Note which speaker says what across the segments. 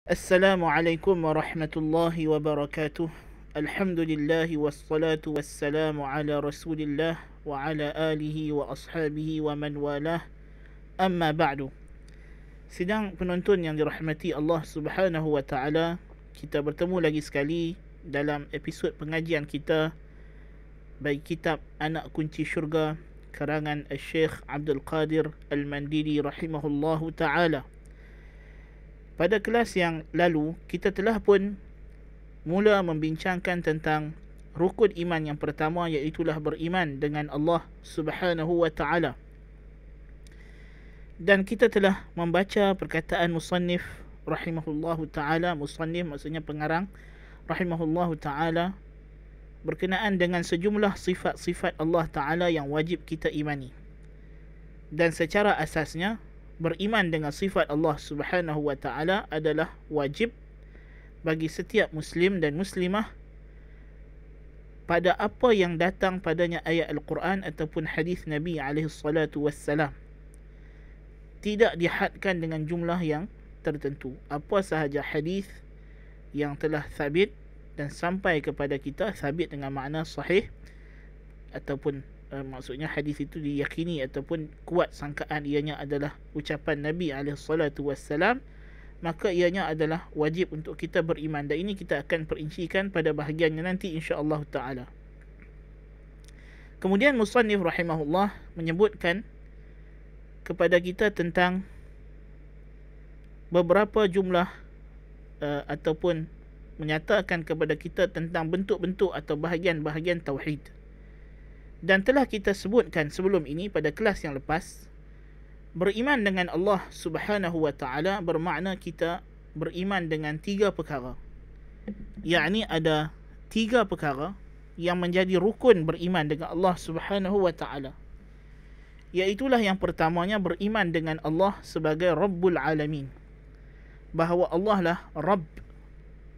Speaker 1: Assalamualaikum warahmatullahi wabarakatuh. Alhamdulillah wassalatu wassalamu ala Rasulillah wa ala alihi wa ashabihi wa man walah. Amma ba'du. Sidang penonton yang dirahmati Allah Subhanahu wa taala, kita bertemu lagi sekali dalam episod pengajian kita bagi kitab Anak Kunci Syurga karangan Syekh Abdul Qadir Al-Mandili rahimahullahu taala. Pada kelas yang lalu, kita telah pun mula membincangkan tentang rukun iman yang pertama, iaitulah beriman dengan Allah Subhanahu wa taala. Dan kita telah membaca perkataan musannif rahimahullahu taala. Musannif maksudnya pengarang rahimahullahu taala berkenaan dengan sejumlah sifat-sifat Allah taala yang wajib kita imani. Dan secara asasnya beriman dengan sifat Allah Subhanahu wa taala adalah wajib bagi setiap muslim dan muslimah pada apa yang datang padanya ayat Al-Quran ataupun hadis Nabi alaihi salatu wassalam. Tidak dihadkan dengan jumlah yang tertentu. Apa sahaja hadis yang telah sabit dan sampai kepada kita, sabit dengan makna sahih ataupun maksudnya hadis itu diyakini ataupun kuat sangkaan ianya adalah ucapan Nabi SAW, maka ianya adalah wajib untuk kita beriman. Dan ini kita akan perincikan pada bahagiannya nanti insya-Allah taala. Kemudian musannif rahimahullah menyebutkan kepada kita tentang beberapa jumlah ataupun menyatakan kepada kita tentang bentuk-bentuk atau bahagian-bahagian tauhid. Dan telah kita sebutkan sebelum ini pada kelas yang lepas, beriman dengan Allah Subhanahu wa taala bermakna kita beriman dengan tiga perkara. Yakni ada tiga perkara yang menjadi rukun beriman dengan Allah Subhanahu wa taala. Iaitulah yang pertamanya beriman dengan Allah sebagai Rabbul Alamin. Bahawa Allah lah Rabb,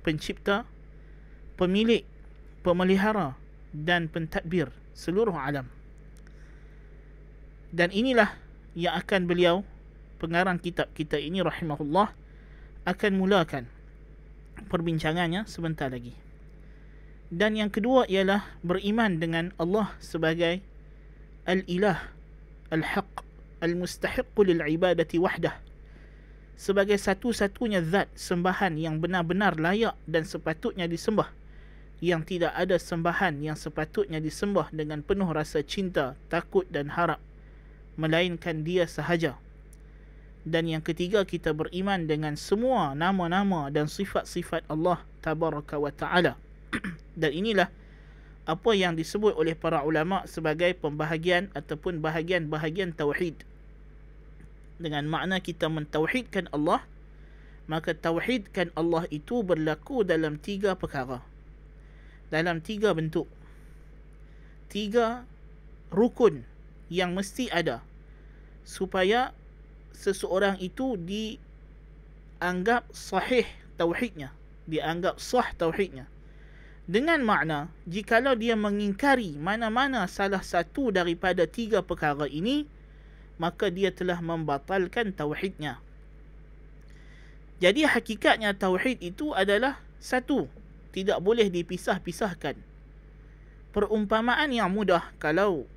Speaker 1: pencipta, pemilik, pemelihara dan pentadbir seluruh alam. Dan inilah yang akan beliau, pengarang kitab kita ini rahimahullah, akan mulakan perbincangannya sebentar lagi. Dan yang kedua ialah beriman dengan Allah sebagai Al-Ilah, Al-Haq, Al-Mustahiqqu lil-ibadati wahdah, sebagai satu-satunya zat sembahan yang benar-benar layak dan sepatutnya disembah, yang tidak ada sembahan yang sepatutnya disembah dengan penuh rasa cinta, takut dan harap, melainkan Dia sahaja. Dan yang ketiga, kita beriman dengan semua nama-nama dan sifat-sifat Allah Tabaraka wa Ta'ala. Dan inilah apa yang disebut oleh para ulama sebagai pembahagian ataupun bahagian-bahagian tauhid. Dengan makna kita mentauhidkan Allah, maka tauhidkan Allah itu berlaku dalam tiga perkara, dalam tiga bentuk, tiga rukun yang mesti ada supaya seseorang itu dianggap sahih tauhidnya, dianggap sah tauhidnya. Dengan makna, jikalau dia mengingkari mana-mana salah satu daripada tiga perkara ini, maka dia telah membatalkan tauhidnya. Jadi hakikatnya tauhid itu adalah satu, tidak boleh dipisah-pisahkan. Perumpamaan yang mudah kalau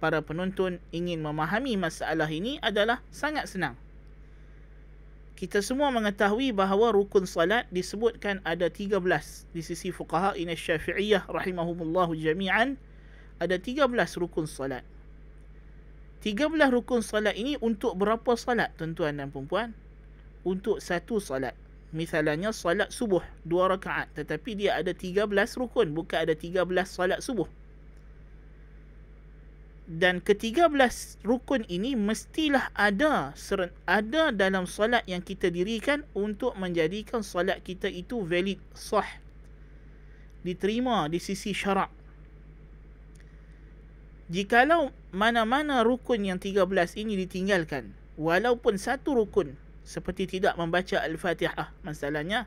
Speaker 1: para penonton ingin memahami masalah ini adalah sangat senang. Kita semua mengetahui bahawa rukun salat disebutkan ada 13 di sisi fuqaha Syafi'iyah rahimahumullahu jami'an. Ada 13 rukun salat. 13 rukun salat ini untuk berapa salat tuan-tuan dan puan-puan? Untuk satu salat. Misalnya salat subuh 2 rakaat, tetapi dia ada 13 rukun, bukan ada 13 salat subuh. Dan ke-13 rukun ini mestilah ada dalam salat yang kita dirikan untuk menjadikan salat kita itu valid, sah, diterima di sisi syarak. Jikalau mana-mana rukun yang 13 ini ditinggalkan, walaupun satu rukun, seperti tidak membaca Al-Fatihah masalahnya,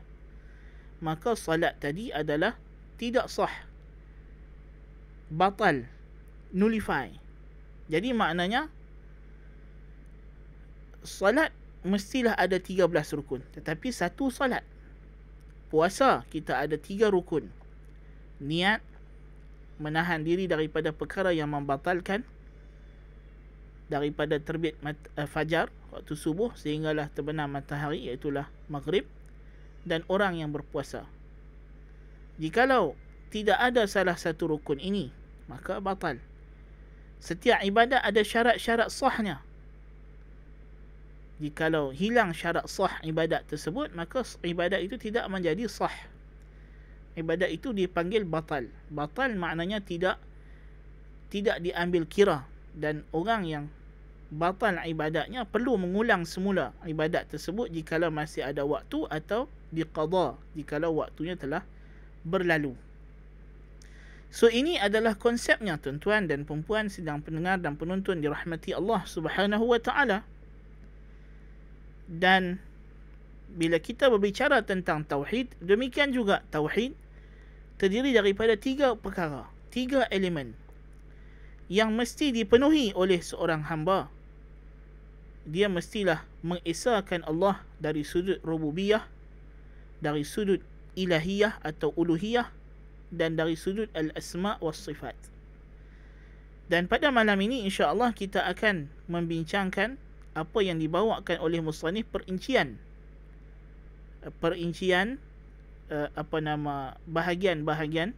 Speaker 1: maka salat tadi adalah tidak sah, batal, nullify. Jadi maknanya salat mestilah ada 13 rukun, tetapi satu salat Puasa kita ada 3 rukun. Niat, menahan diri daripada perkara yang membatalkan, daripada terbit fajar waktu subuh sehinggalah terbenam matahari, iaitulah maghrib, dan orang yang berpuasa. Jikalau tidak ada salah satu rukun ini, maka batal. Setiap ibadat ada syarat-syarat sahnya. Jikalau hilang syarat sah ibadat tersebut, maka ibadat itu tidak menjadi sah. Ibadat itu dipanggil batal. Batal maknanya tidak diambil kira, dan orang yang batal ibadatnya perlu mengulang semula ibadat tersebut jikalau masih ada waktu, atau diqada jikalau waktunya telah berlalu. So ini adalah konsepnya, tuan-tuan dan puan-puan sidang pendengar dan penonton dirahmati Allah Subhanahu wa taala. Dan bila kita berbicara tentang tauhid, demikian juga tauhid terdiri daripada 3 perkara, 3 elemen yang mesti dipenuhi oleh seorang hamba. Dia mestilah mengesahkan Allah dari sudut rububiyah, dari sudut ilahiyah atau uluhiyah, dan dari sudut al-asma' was sifat. Dan pada malam ini insya-Allah kita akan membincangkan apa yang dibawakan oleh musannif, perincian bahagian-bahagian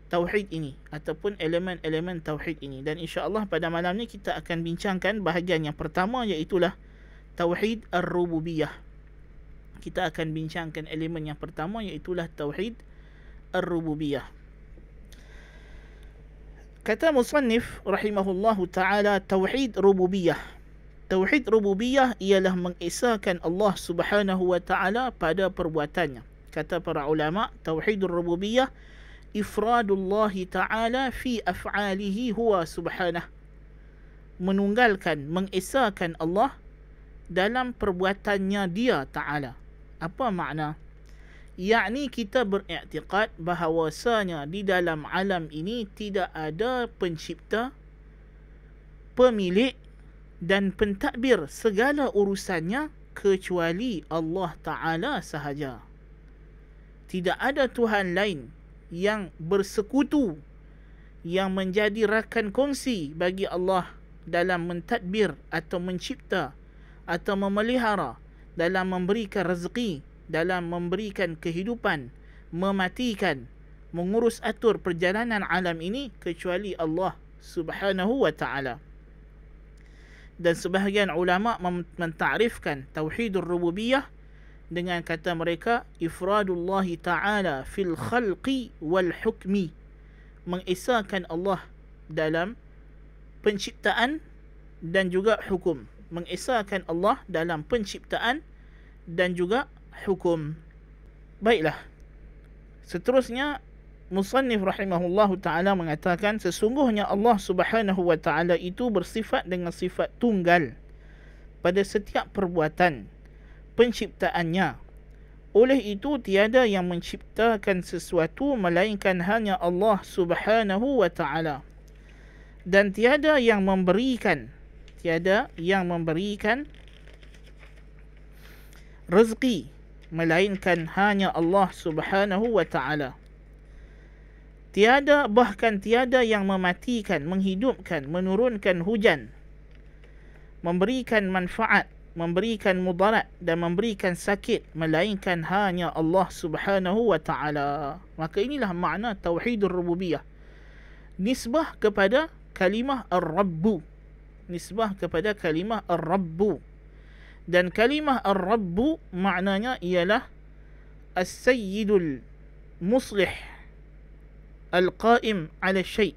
Speaker 1: tauhid ini ataupun elemen-elemen tauhid ini. Dan insya-Allah pada malam ni kita akan bincangkan bahagian yang pertama, iaitulah tauhid ar-rububiyah. Kita akan bincangkan elemen yang pertama, iaitulah tauhid ar-rububiyah. Kata musannif rahimahullahu taala, tauhid rububiyah. Tauhid rububiyah ialah mengesahkan Allah Subhanahu wa taala pada perbuatannya. Kata para ulama, tauhidur rububiyah ifradullah taala fi af'alihi huwa subhanah. Menunggalkan, mengesahkan Allah dalam perbuatannya dia taala. Apa makna? Yakni kita beriktikad bahawasanya di dalam alam ini tidak ada pencipta, pemilik dan pentadbir segala urusannya kecuali Allah Ta'ala sahaja. Tidak ada Tuhan lain yang bersekutu, yang menjadi rakan kongsi bagi Allah dalam mentadbir atau mencipta atau memelihara, dalam memberikan rezeki, dalam memberikan kehidupan, mematikan, mengurus atur perjalanan alam ini kecuali Allah Subhanahu wa Ta'ala. Dan sebahagian ulama mentarifkan tauhidur rububiyah dengan kata mereka ifradullah ta'ala fil khalqi wal hukmi, mengesahkan Allah dalam penciptaan dan juga hukum. Mengesahkan Allah dalam penciptaan dan juga hukum. Baiklah, seterusnya musannif rahimahullahu ta'ala mengatakan, sesungguhnya Allah Subhanahu wa ta'ala itu bersifat dengan sifat tunggal pada setiap perbuatan penciptaannya. Oleh itu tiada yang menciptakan sesuatu melainkan hanya Allah Subhanahu wa ta'ala, dan tiada yang memberikan rezeki melainkan hanya Allah Subhanahu wa ta'ala. Bahkan tiada yang mematikan, menghidupkan, menurunkan hujan, memberikan manfaat, memberikan mudarat dan memberikan sakit melainkan hanya Allah Subhanahu wa ta'ala. Maka inilah makna tauhidur rububiyah. Nisbah kepada kalimah ar-rabbu. Nisbah kepada kalimah ar-rabbu. Dan kalimah ar-rabbu maknanya ialah as-sayyidul muslih al-qaim ala syai',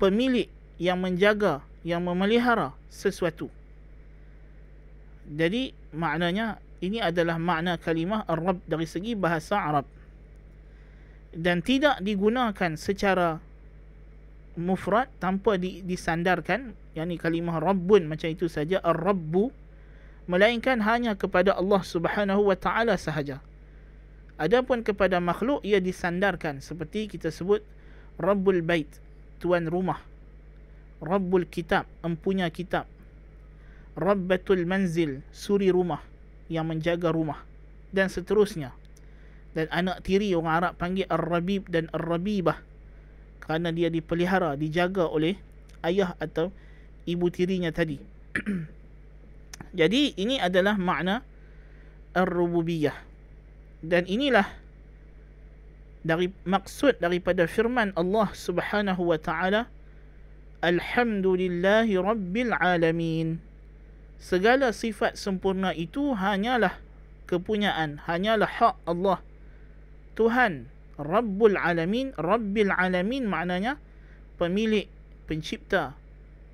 Speaker 1: pemilik yang menjaga, yang memelihara sesuatu. Jadi maknanya ini adalah makna kalimah ar-rabb dari segi bahasa Arab, dan tidak digunakan secara mufrad tanpa disandarkan, yakni kalimah rabbun macam itu saja, ar-rabbu, melainkan hanya kepada Allah Subhanahu wa ta'ala sahaja. Adapun kepada makhluk ia disandarkan, seperti kita sebut Rabbul Bait, tuan rumah, Rabbul Kitab, empunya kitab, Rabbatul Manzil, suri rumah, yang menjaga rumah, dan seterusnya. Dan anak tiri orang Arab panggil Ar-Rabib dan Ar-Rabibah, kerana dia dipelihara, dijaga oleh ayah atau ibu tirinya tadi. Jadi ini adalah makna Ar-Rububiyah. Dan inilah maksud daripada firman Allah Subhanahu wa taala, Alhamdulillahi Rabbil Alamin. Segala sifat sempurna itu hanyalah kepunyaan, hanyalah hak Allah, Tuhan Rabbul Alamin. Rabbil Alamin maknanya pemilik, pencipta,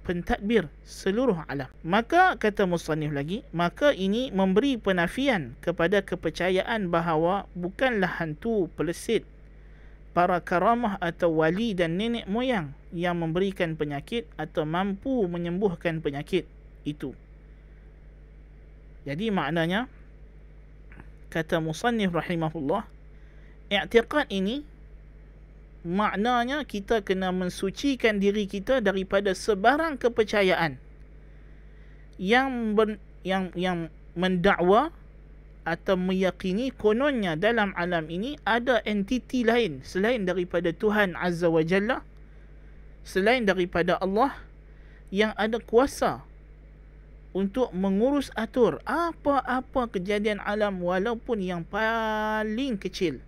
Speaker 1: pentadbir seluruh alam. Maka kata musannif lagi, maka ini memberi penafian kepada kepercayaan bahawa bukanlah hantu, pelesit, para karamah atau wali dan nenek moyang yang memberikan penyakit atau mampu menyembuhkan penyakit itu. Jadi maknanya, kata musannif rahimahullah, i'tiqad ini maknanya kita kena mensucikan diri kita daripada sebarang kepercayaan yang mendakwa atau meyakini kononnya dalam alam ini ada entiti lain selain daripada Tuhan Azza wa Jalla, selain daripada Allah, yang ada kuasa untuk mengurus atur apa-apa kejadian alam walaupun yang paling kecil.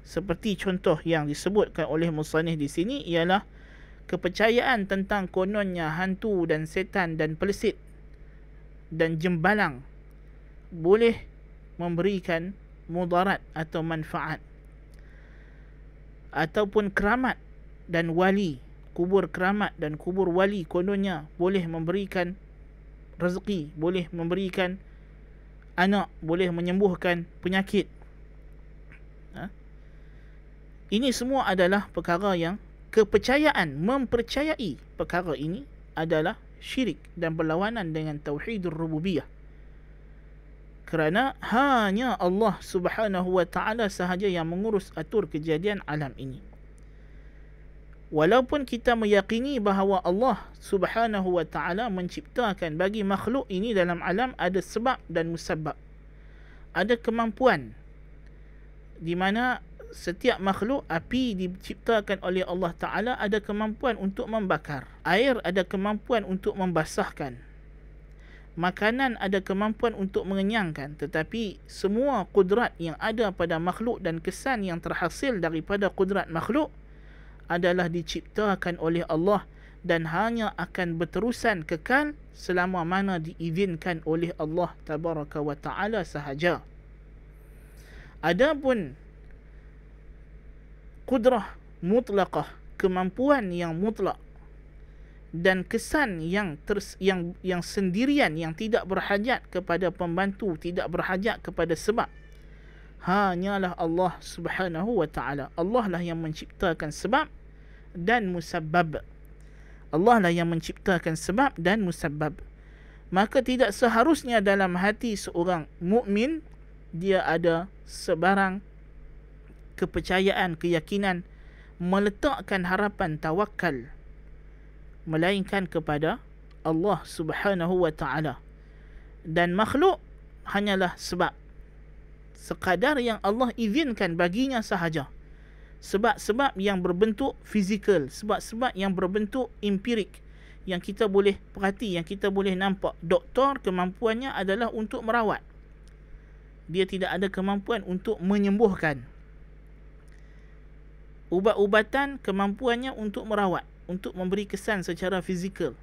Speaker 1: Seperti contoh yang disebutkan oleh musannif di sini ialah kepercayaan tentang kononnya hantu dan setan dan pelesit dan jembalang boleh memberikan mudarat atau manfaat, ataupun keramat dan wali, kubur keramat dan kubur wali kononnya boleh memberikan rezeki, boleh memberikan anak, boleh menyembuhkan penyakit. Ini semua adalah perkara yang kepercayaan, mempercayai perkara ini adalah syirik dan berlawanan dengan tauhidur rububiyah. Kerana hanya Allah Subhanahu wa taala sahaja yang mengurus atur kejadian alam ini. Walaupun kita meyakini bahawa Allah Subhanahu wa taala menciptakan bagi makhluk ini dalam alam ada sebab dan musabbab. Ada kemampuan di mana setiap makhluk, api diciptakan oleh Allah Ta'ala ada kemampuan untuk membakar, air ada kemampuan untuk membasahkan, makanan ada kemampuan untuk mengenyangkan. Tetapi semua kudrat yang ada pada makhluk dan kesan yang terhasil daripada kudrat makhluk adalah diciptakan oleh Allah dan hanya akan berterusan kekal selama mana diizinkan oleh Allah Tabaraka wa Ta'ala sahaja. Adapun kudrah mutlaqah, kemampuan yang mutlak, dan kesan yang sendirian, yang tidak berhajat kepada pembantu, tidak berhajat kepada sebab, hanyalah Allah Subhanahu wa taala. Allah lah yang menciptakan sebab dan musabbab. Allah lah yang menciptakan sebab dan musabbab. Maka tidak seharusnya dalam hati seorang mukmin dia ada sebarang kepercayaan, keyakinan, meletakkan harapan, tawakal, melainkan kepada Allah Subhanahu wa taala. Dan makhluk hanyalah sebab, sekadar yang Allah izinkan baginya sahaja. Sebab-sebab yang berbentuk fizikal, sebab-sebab yang berbentuk empirik, yang kita boleh perhati, yang kita boleh nampak. Doktor kemampuannya adalah untuk merawat, dia tidak ada kemampuan untuk menyembuhkan. Ubat-ubatan kemampuannya untuk merawat, untuk memberi kesan secara fizikal.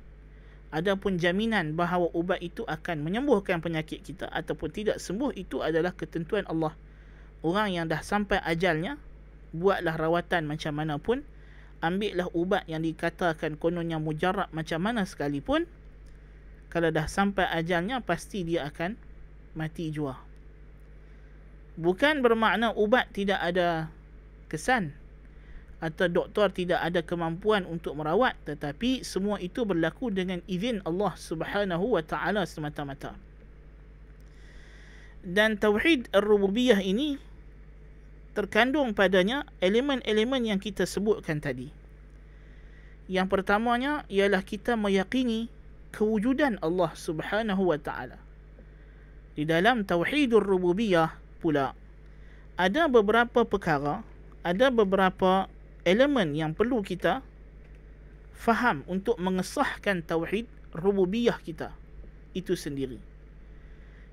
Speaker 1: Adapun jaminan bahawa ubat itu akan menyembuhkan penyakit kita ataupun tidak sembuh, itu adalah ketentuan Allah. Orang yang dah sampai ajalnya, buatlah rawatan macam mana pun, ambillah ubat yang dikatakan kononnya mujarab macam mana sekalipun, kalau dah sampai ajalnya pasti dia akan mati jua. Bukan bermakna ubat tidak ada kesan atau doktor tidak ada kemampuan untuk merawat, tetapi semua itu berlaku dengan izin Allah Subhanahu wa taala semata-mata. Dan tauhid ar-rububiyah ini terkandung padanya elemen-elemen yang kita sebutkan tadi. Yang pertamanya ialah kita meyakini kewujudan Allah Subhanahu wa taala. Di dalam tauhidur rububiyah pula ada beberapa perkara, ada beberapa elemen yang perlu kita faham untuk mengesahkan tauhid rububiyah kita itu sendiri.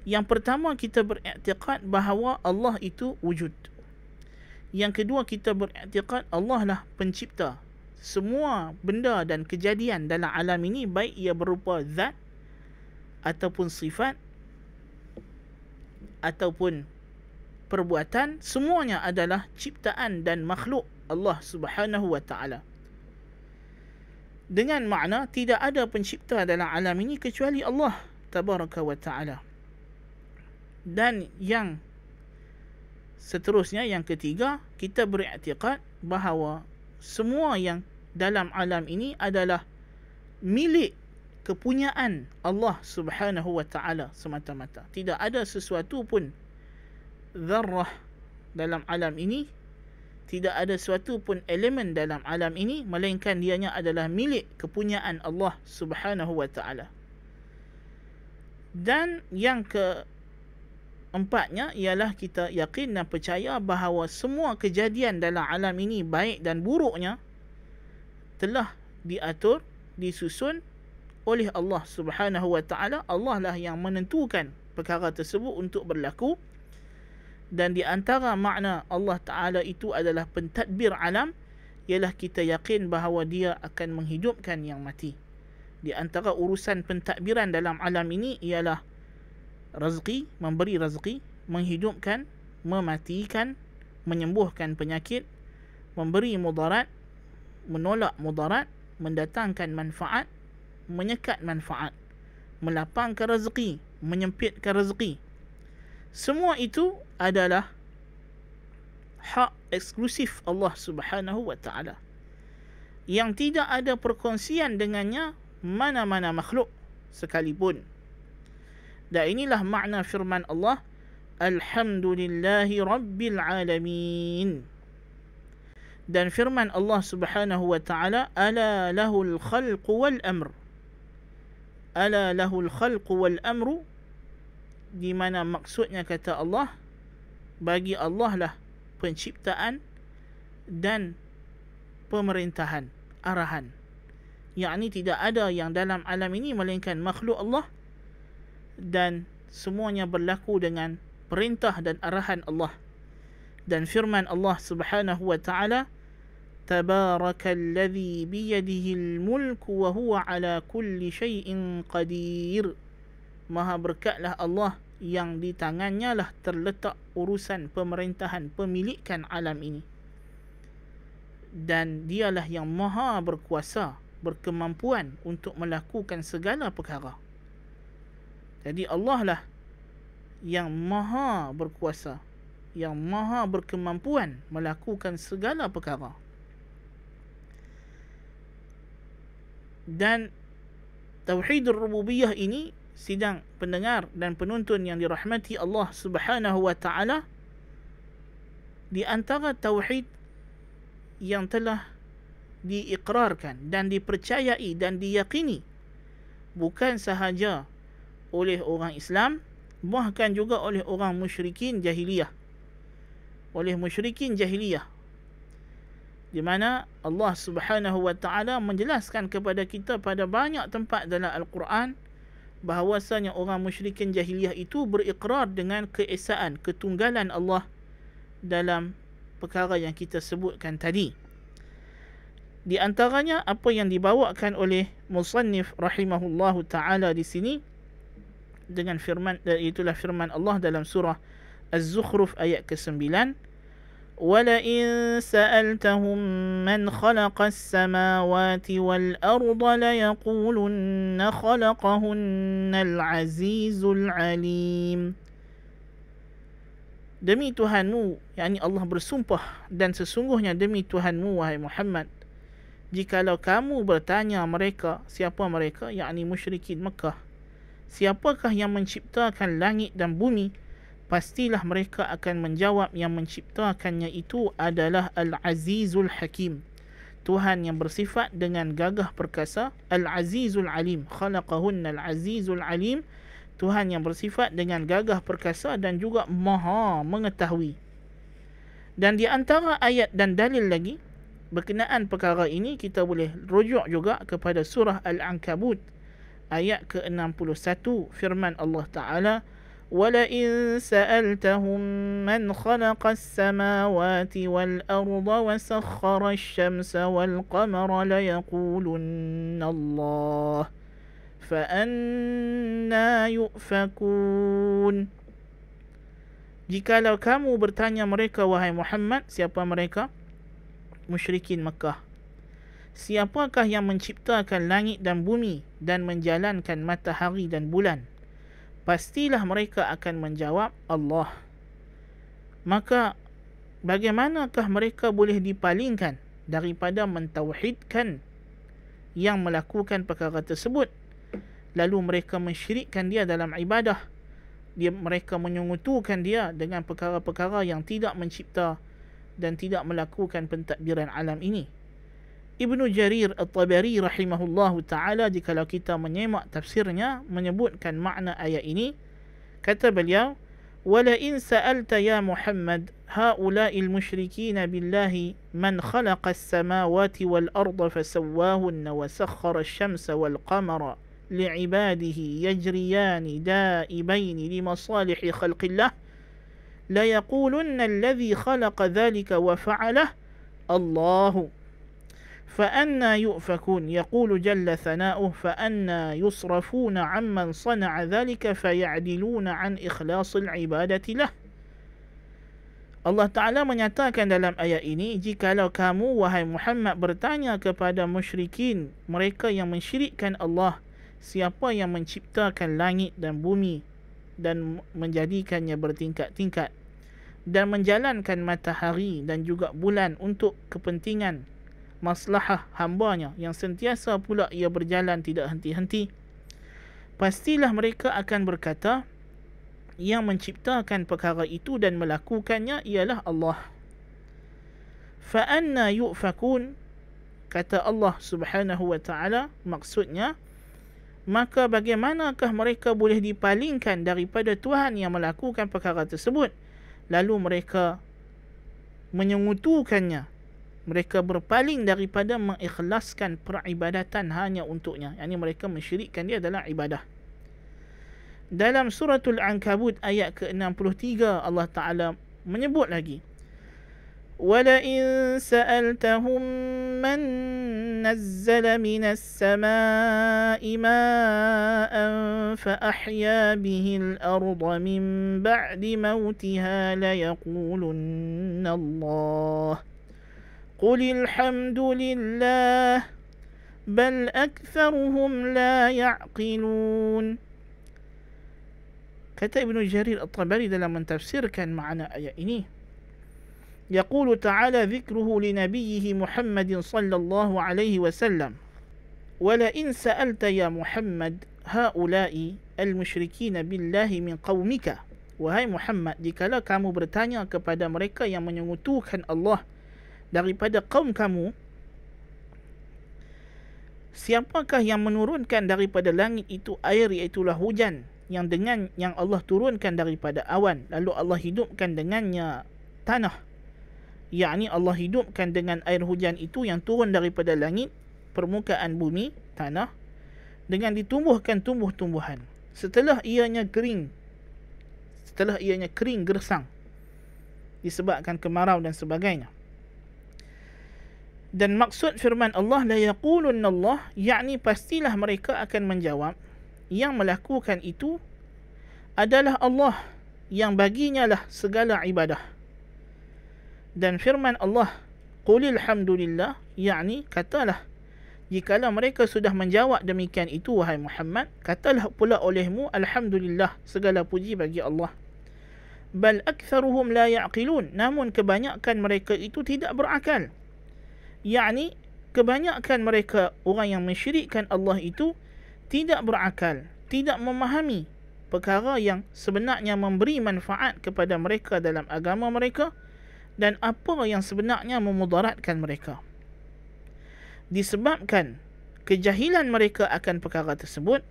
Speaker 1: Yang pertama, kita beriktikad bahawa Allah itu wujud. Yang kedua, kita beriktikad Allah lah pencipta semua benda dan kejadian dalam alam ini, baik ia berupa zat ataupun sifat ataupun perbuatan, semuanya adalah ciptaan dan makhluk Allah Subhanahu wa taala. Dengan makna tidak ada pencipta dalam alam ini kecuali Allah Tabaraka wa taala. Dan yang seterusnya, yang ketiga, kita beriktikad bahawa semua yang dalam alam ini adalah milik kepunyaan Allah Subhanahu wa taala semata-mata. Tidak ada sesuatu pun zarrah dalam alam ini, tidak ada sesuatu pun elemen dalam alam ini melainkan dianya adalah milik kepunyaan Allah Subhanahu wa taala. Dan yang keempatnya ialah kita yakin dan percaya bahawa semua kejadian dalam alam ini, baik dan buruknya, telah diatur, disusun oleh Allah Subhanahu wa taala. Allah lah yang menentukan perkara tersebut untuk berlaku. Dan di antara makna Allah Taala itu adalah pentadbir alam, ialah kita yakin bahawa dia akan menghidupkan yang mati. Di antara urusan pentadbiran dalam alam ini ialah rezeki, memberi rezeki, menghidupkan, mematikan, menyembuhkan penyakit, memberi mudarat, menolak mudarat, mendatangkan manfaat, menyekat manfaat, melapangkan rezeki, menyempitkan rezeki. Semua itu adalah hak eksklusif Allah Subhanahu wa taala, yang tidak ada perkongsian dengannya mana-mana makhluk sekalipun. Dan inilah makna firman Allah, Alhamdulillahi Rabbil Alamin. Dan firman Allah Subhanahu wa taala, Ala lahul khalqu wal amr. Ala lahul khalqu wal amru, di mana maksudnya kata Allah, bagi Allah lah penciptaan dan pemerintahan, arahan. Yakni tidak ada yang dalam alam ini melainkan makhluk Allah, dan semuanya berlaku dengan perintah dan arahan Allah. Dan firman Allah Subhanahu wa taala, Tabarakalladzi biyadihil mulku wa huwa ala kulli syai'in qadir. Maha berkatlah Allah yang di tangannya lah terletak urusan pemerintahan, pemilikan alam ini. Dan dialah yang maha berkuasa, berkemampuan untuk melakukan segala perkara. Jadi Allah lah yang maha berkuasa, yang maha berkemampuan melakukan segala perkara. Dan tauhidur rububiyah ini, sidang pendengar dan penuntun yang dirahmati Allah Subhanahu wa taala, di antara tauhid yang telah diikrarkan dan dipercayai dan diyakini bukan sahaja oleh orang Islam, bahkan juga oleh orang musyrikin jahiliyah. Oleh musyrikin jahiliyah, di mana Allah Subhanahu wa taala menjelaskan kepada kita pada banyak tempat dalam Al-Quran bahawasanya orang musyrikin jahiliyah itu berikrar dengan keesaan, ketunggalan Allah dalam perkara yang kita sebutkan tadi. Di antaranya apa yang dibawakan oleh musannif rahimahullahu taala di sini dengan firman, itulah firman Allah dalam surah Az-Zukhruf ayat ke-9, وَلَئِن سَأَلْتَهُمْ مَنْ خَلَقَ السَّمَاوَاتِ وَالْأَرْضَ لَيَقُولُنَّ خَلَقَهُنَّ الْعَزِيزُ الْعَلِيمُ. Demi Tuhanmu, yakni Allah bersumpah, dan sesungguhnya demi Tuhanmu wahai Muhammad, jikalau kamu bertanya mereka, siapa mereka, yakni musyrikin Mekah, siapakah yang menciptakan langit dan bumi, pastilah mereka akan menjawab yang menciptakannya itu adalah Al-Azizul Hakim, Tuhan yang bersifat dengan gagah perkasa, Al-Azizul Alim, khalaqahunna Al-Azizul Alim, Tuhan yang bersifat dengan gagah perkasa dan juga maha mengetahui. Dan di antara ayat dan dalil lagi berkenaan perkara ini, kita boleh rujuk juga kepada surah Al-Ankabut ayat ke-61, firman Allah Ta'ala, وَلَئِن سَأَلْتَهُمْ مَنْ خَلَقَ السَّمَاوَاتِ وَالْأَرْضَ وَسَخَّرَ الشَّمْسَ وَالْقَمَرَ لَيَقُولُنَّ اللَّهُ فَأَنَّى يُؤْفَكُونَ. Jikalau kamu bertanya mereka, wahai Muhammad, siapa mereka? Musyrikin Mekah. Siapakah yang menciptakan langit dan bumi dan menjalankan matahari dan bulan? Pastilah mereka akan menjawab, Allah. Maka bagaimanakah mereka boleh dipalingkan daripada mentauhidkan yang melakukan perkara tersebut, lalu mereka mensyirikkan dia dalam ibadah? Mereka menyungutukan dia dengan perkara-perkara yang tidak mencipta dan tidak melakukan pentadbiran alam ini. Ibnu Jarir At-Tabari rahimahullahu ta'ala, jikalau kita menyemak tafsirnya, menyebutkan makna ayat ini. Kata beliau, وَلَئِنْ سَأَلْتَ يَا مُحَمَّدْ هَؤُلَاءِ الْمُشْرِكِينَ بِاللَّهِ مَنْ خَلَقَ السَّمَاوَاتِ وَالْأَرْضَ فَسَوَّاهُنَّ وَسَخَّرَ الشَّمْسَ وَالْقَمَرَ لِعِبَادِهِ يَجْرِيَانِ دَائِبَيْنِ لِمَصَالِحِ خَلْقِ اللَّهِ لَيَقُولُنَّ الَّذِي خَلَقَ ذَلِكَ وَفَعَلَهُ اللَّهُ فأنا يؤفكون. يقول جل ثناؤه فأنا يصرفون عمن صنع ذلك فيعدلون عن إخلاص العبادة له. Allah Ta'ala menyatakan dalam ayat ini, jikalau kamu, wahai Muhammad, bertanya kepada musyrikin, mereka yang mensyirikkan Allah, siapa yang menciptakan langit dan bumi dan menjadikannya bertingkat-tingkat dan menjalankan matahari dan juga bulan untuk kepentingan maslahah hambanya yang sentiasa pula ia berjalan tidak henti-henti, pastilah mereka akan berkata, yang menciptakan perkara itu dan melakukannya ialah Allah. فَأَنَّى يُؤْفَكُونَ. Kata Allah Subhanahu wa ta'ala, maksudnya, maka bagaimanakah mereka boleh dipalingkan daripada Tuhan yang melakukan perkara tersebut, lalu mereka menyungutukannya, mereka berpaling daripada mengikhlaskan peribadatan hanya untuknya, yakni mereka mensyirikkan dia dalam ibadah. Dalam suratul Ankabut ayat ke-63, Allah Ta'ala menyebut lagi, وَلَئِن سَأَلْتَهُمْ مَنْ نَزَّلَ مِنَ السَّمَاءِ مَاءً فَأَحْيَا بِهِ الْأَرْضَ مِنْ بَعْدِ مَوْتِهَا لَيَقُولُنَّ اللَّهُ قُلِ الْحَمْدُ لِلَّهِ بَلْ أَكْثَرُهُمْ لَا يَعْقِلُونَ. Kata Ibnu Jarir At-Tabari dalam mentafsirkan makna ayat ini, يقول تعالى ذكره لنبيه محمد صلى الله عليه وسلم ولئن سألت يا محمد هؤلاء المشركين بالله من قومك. Wahai Muhammad, jikalau kamu bertanya kepada mereka yang menyekutukan Allah daripada kaum kamu, siapakah yang menurunkan daripada langit itu air, iaitulah hujan, yang dengan yang Allah turunkan daripada awan, lalu Allah hidupkan dengannya tanah, yakni Allah hidupkan dengan air hujan itu yang turun daripada langit, permukaan bumi, tanah, dengan ditumbuhkan tumbuh-tumbuhan setelah ianya kering gersang disebabkan kemarau dan sebagainya. Dan maksud firman Allah, la yaqulunna Allah, yakni pastilah mereka akan menjawab, yang melakukan itu adalah Allah, yang baginya lah segala ibadah. Dan firman Allah, qulil hamdulillah, yakni katalah, jikalau mereka sudah menjawab demikian itu, wahai Muhammad, katalah pula olehmu, alhamdulillah, segala puji bagi Allah. Bal aktharuhum la ya'qilun, namun kebanyakan mereka itu tidak berakal. Yakni kebanyakan mereka, orang yang mensyirikkan Allah itu, tidak berakal, tidak memahami perkara yang sebenarnya memberi manfaat kepada mereka dalam agama mereka, dan apa yang sebenarnya memudaratkan mereka. Disebabkan kejahilan mereka akan perkara tersebut,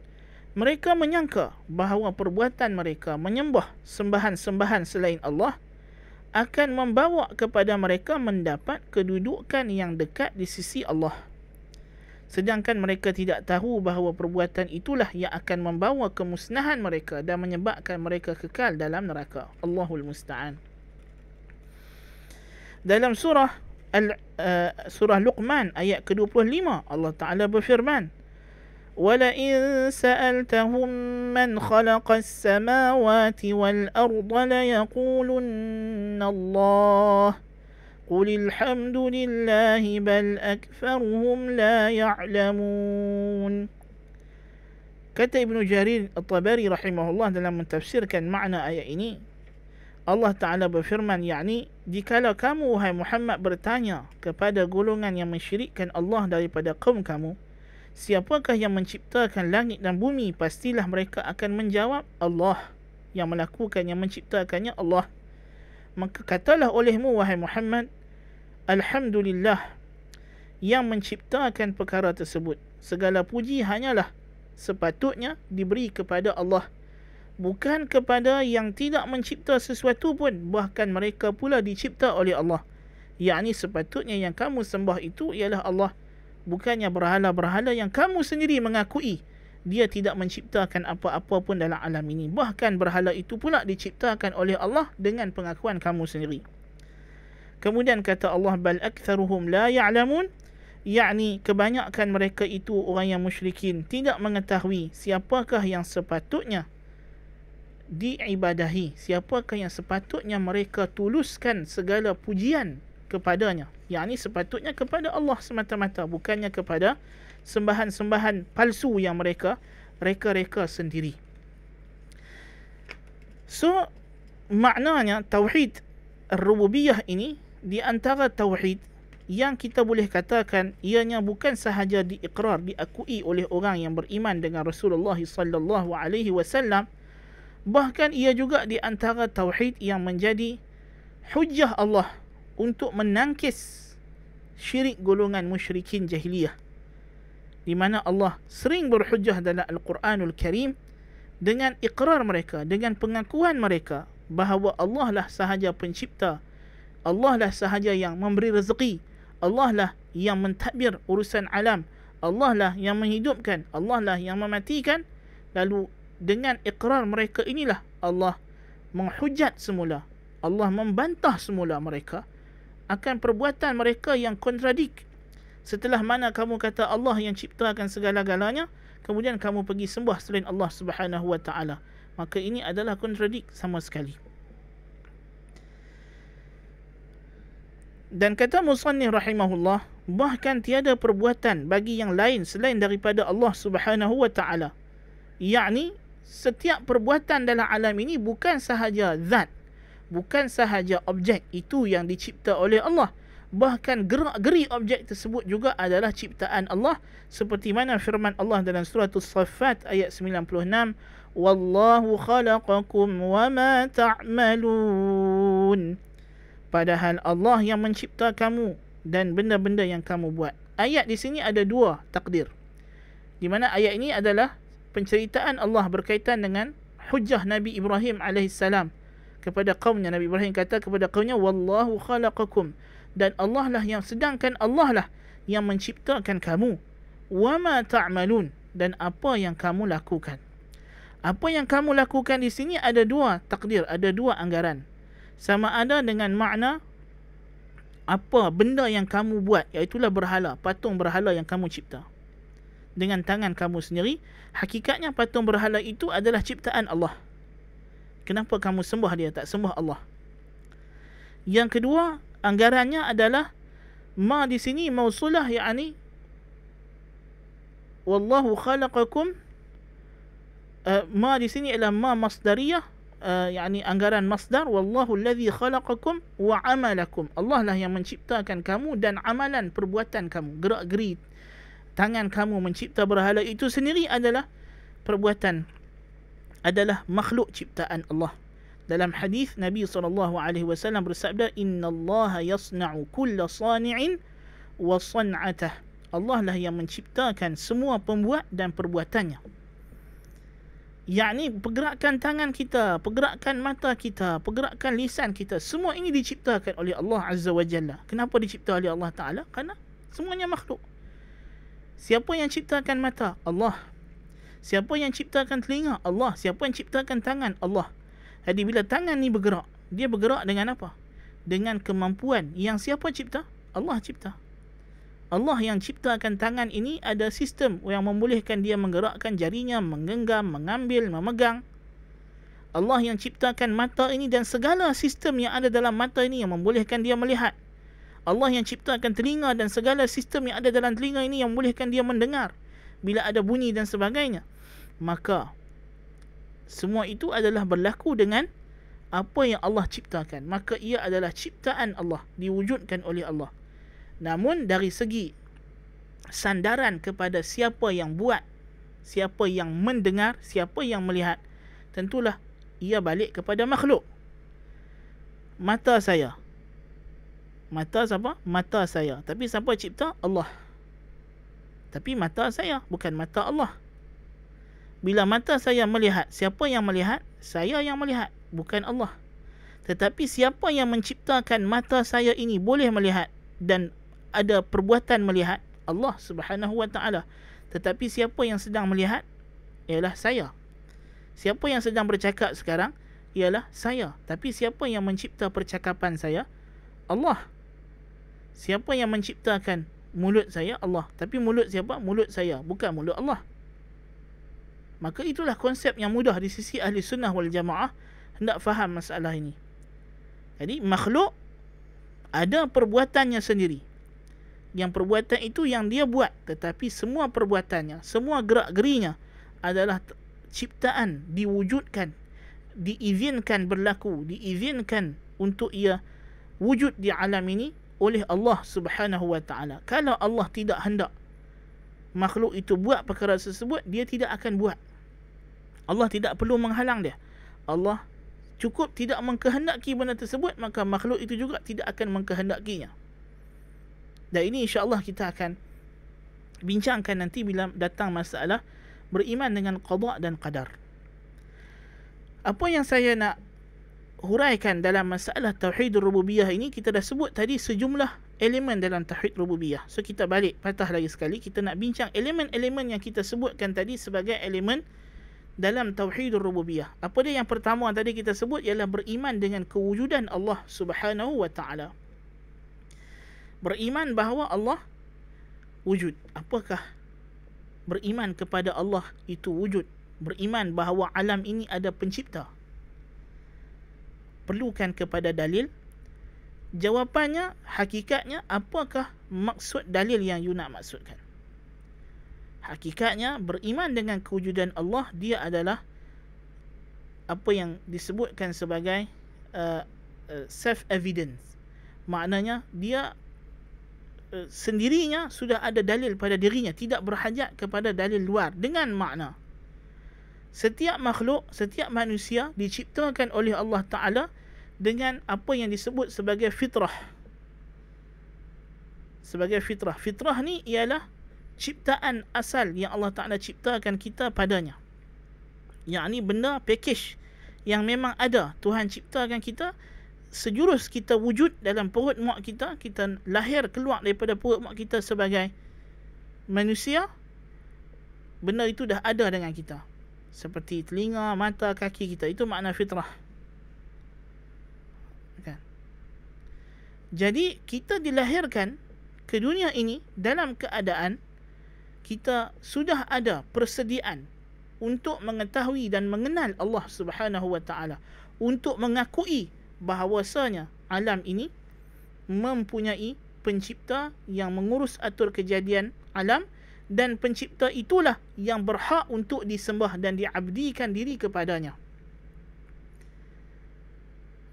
Speaker 1: mereka menyangka bahawa perbuatan mereka menyembah sembahan-sembahan selain Allah akan membawa kepada mereka mendapat kedudukan yang dekat di sisi Allah. Sedangkan mereka tidak tahu bahawa perbuatan itulah yang akan membawa kemusnahan mereka dan menyebabkan mereka kekal dalam neraka. Allahul Musta'an. Dalam surah Luqman ayat ke-25, Allah Ta'ala berfirman, وَلَئِن سَأَلْتَهُمْ مَنْ خَلَقَ السَّمَاوَاتِ وَالْأَرْضَ لَيَقُولُنَّ اللَّهُ قُلِ الْحَمْدُ لِلَّهِ بَلْ أَكْثَرُهُمْ لَا يَعْلَمُونَ. Kata Ibn Jarir At-Tabari rahimahullah dalam mentafsirkan makna ayat ini, Allah Ta'ala berfirman, yakni, jikalau kamu, wahai Muhammad, bertanya kepada golongan yang mensyirikkan Allah daripada kaum kamu, siapakah yang menciptakan langit dan bumi? Pastilah mereka akan menjawab, Allah. Yang melakukan, yang menciptakannya Allah. Maka katalah olehmu, wahai Muhammad, Alhamdulillah, yang menciptakan perkara tersebut. Segala puji hanyalah sepatutnya diberi kepada Allah, bukan kepada yang tidak mencipta sesuatu pun, bahkan mereka pula dicipta oleh Allah. Yakni sepatutnya yang kamu sembah itu ialah Allah, bukannya berhala-berhala yang kamu sendiri mengakui dia tidak menciptakan apa-apa pun dalam alam ini. Bahkan berhala itu pula diciptakan oleh Allah dengan pengakuan kamu sendiri. Kemudian kata Allah, bal aktsaruhum la ya'lamun, yakni kebanyakan mereka itu orang yang musyrikin tidak mengetahui siapakah yang sepatutnya diibadahi, siapakah yang sepatutnya mereka tuluskan segala pujian kepadanya, yakni sepatutnya kepada Allah semata-mata, bukannya kepada sembahan-sembahan palsu yang mereka reka-reka sendiri. So maknanya tauhid ar-rububiyah ini di antara tauhid yang kita boleh katakan ianya bukan sahaja diikrar, diakui oleh orang yang beriman dengan Rasulullah sallallahu alaihi wasallam, bahkan ia juga di antara tauhid yang menjadi hujjah Allah untuk menangkis syirik golongan musyrikin jahiliyah, di mana Allah sering berhujjah dalam Al-Quranul Karim dengan ikrar mereka, dengan pengakuan mereka bahawa Allah lah sahaja pencipta, Allah lah sahaja yang memberi rezeki, Allah lah yang mentadbir urusan alam, Allah lah yang menghidupkan, Allah lah yang mematikan. Lalu dengan ikrar mereka inilah Allah menghujat semula, Allah membantah semula mereka akan perbuatan mereka yang kontradik. Setelah mana kamu kata Allah yang ciptakan segala-galanya, kemudian kamu pergi sembah selain Allah Subhanahu wa taala, maka ini adalah kontradik sama sekali. Dan kata musannif rahimahullah, bahkan tiada perbuatan bagi yang lain selain daripada Allah Subhanahu wa taala. Yakni setiap perbuatan dalam alam ini bukan sahaja zat, bukan sahaja objek itu yang dicipta oleh Allah, bahkan gerak-geri objek tersebut juga adalah ciptaan Allah, seperti mana firman Allah dalam surah As-Saffat ayat 96, wallahu khalaqakum wama ta'malun, padahal Allah yang mencipta kamu dan benda-benda yang kamu buat. Ayat di sini ada dua takdir, di mana ayat ini adalah penceritaan Allah berkaitan dengan hujjah Nabi Ibrahim alaihissalam kepada kaumnya. Nabi Ibrahim kata kepada kaumnya, wallahu khalaqakum, dan Allah lah yang, sedangkan Allah lah yang menciptakan kamu, wama ta'malun, dan apa yang kamu lakukan. Apa yang kamu lakukan di sini ada dua takdir, ada dua anggaran. Sama ada dengan makna apa benda yang kamu buat, iaitulah berhala, patung berhala yang kamu cipta dengan tangan kamu sendiri. Hakikatnya patung berhala itu adalah ciptaan Allah. Kenapa kamu sembah dia, tak sembah Allah? Yang kedua anggarannya adalah ma di sini mausulah, yakni wallahu khalaqakum. Ma di sini adalah ma masdariyah, yakni anggaran masdar, wallahu alladhi khalaqakum wa amalakum. Allah lah yang menciptakan kamu dan amalan perbuatan kamu, gerak-geri tangan kamu mencipta berhala itu sendiri adalah perbuatan, adalah makhluk ciptaan Allah. Dalam hadis Nabi SAW bersabda, innallaha yasna'u kulla sani'in wa san'atah. Allah lah yang menciptakan semua pembuat dan perbuatannya. yakni pergerakan tangan kita, pergerakan mata kita, pergerakan lisan kita, semua ini diciptakan oleh Allah Azza wa Jalla. Kenapa dicipta oleh Allah Ta'ala? Kerana semuanya makhluk. Siapa yang ciptakan mata? Allah. Siapa yang ciptakan telinga? Allah. Siapa yang ciptakan tangan? Allah. Jadi bila tangan ni bergerak, dia bergerak dengan apa? Dengan kemampuan yang siapa cipta? Allah cipta. Allah yang ciptakan tangan ini ada sistem yang membolehkan dia menggerakkan jarinya, menggenggam, mengambil, memegang. Allah yang ciptakan mata ini dan segala sistem yang ada dalam mata ini yang membolehkan dia melihat. Allah yang ciptakan telinga dan segala sistem yang ada dalam telinga ini yang membolehkan dia mendengar bila ada bunyi dan sebagainya. Maka semua itu adalah berlaku dengan apa yang Allah ciptakan. Maka ia adalah ciptaan Allah, diwujudkan oleh Allah. Namun dari segi sandaran kepada siapa yang buat, siapa yang mendengar, siapa yang melihat, tentulah ia balik kepada makhluk. Mata saya. Mata siapa? Mata saya. Tapi siapa cipta? Allah. Tapi mata saya, bukan mata Allah. Bila mata saya melihat, siapa yang melihat? Saya yang melihat, bukan Allah. Tetapi siapa yang menciptakan mata saya ini boleh melihat dan ada perbuatan melihat? Allah Subhanahu wa Ta'ala. Tetapi siapa yang sedang melihat? Ialah saya. Siapa yang sedang bercakap sekarang? Ialah saya. Tapi siapa yang mencipta percakapan saya? Allah. Siapa yang menciptakan mulut saya? Allah. Tapi mulut siapa? Mulut saya, bukan mulut Allah. Maka itulah konsep yang mudah di sisi ahli sunnah wal jamaah hendak faham masalah ini. Jadi makhluk ada perbuatannya sendiri. Yang perbuatan itu yang dia buat, tetapi semua perbuatannya, semua gerak-gerinya adalah ciptaan, diwujudkan, diizinkan berlaku, diizinkan untuk ia wujud di alam ini oleh Allah Subhanahu wa Ta'ala. Kalau Allah tidak hendak makhluk itu buat perkara tersebut, dia tidak akan buat. Allah tidak perlu menghalang dia. Allah cukup tidak mengkehendaki benda tersebut, maka makhluk itu juga tidak akan mengkehendakinya. Dan ini insya-Allah kita akan bincangkan nanti bila datang masalah beriman dengan qada dan qadar. Apa yang saya nak huraikan dalam masalah tauhid rububiyah ini, kita dah sebut tadi sejumlah elemen dalam tauhid rububiyah. So kita balik patah lagi sekali, kita nak bincang elemen-elemen yang kita sebutkan tadi sebagai elemen dalam tauhid rububiyah. Apa dia yang pertama tadi kita sebut ialah beriman dengan kewujudan Allah Subhanahu wa Ta'ala. Beriman bahawa Allah wujud. Apakah beriman kepada Allah itu wujud? Beriman bahawa alam ini ada pencipta. Perlukan kepada dalil? Jawapannya, hakikatnya, apakah maksud dalil yang you nak maksudkan? Hakikatnya, beriman dengan kewujudan Allah, dia adalah apa yang disebutkan sebagai self-evidence. Maknanya, dia sendirinya sudah ada dalil pada dirinya, tidak berhajat kepada dalil luar. Dengan makna setiap makhluk, setiap manusia diciptakan oleh Allah Ta'ala dengan apa yang disebut sebagai fitrah. Sebagai fitrah. Fitrah ni ialah ciptaan asal yang Allah Ta'ala ciptakan kita padanya. Yang ni benda package yang memang ada. Tuhan ciptakan kita, sejurus kita wujud dalam perut mak kita, kita lahir keluar daripada perut mak kita sebagai manusia, benda itu dah ada dengan kita. Seperti telinga, mata, kaki kita. Itu makna fitrah. Kan? Jadi kita dilahirkan ke dunia ini dalam keadaan kita sudah ada persediaan untuk mengetahui dan mengenal Allah Subhanahu wa Ta'ala, untuk mengakui bahawasanya alam ini mempunyai pencipta yang mengurus atur kejadian alam, dan pencipta itulah yang berhak untuk disembah dan diabdikan diri kepadanya.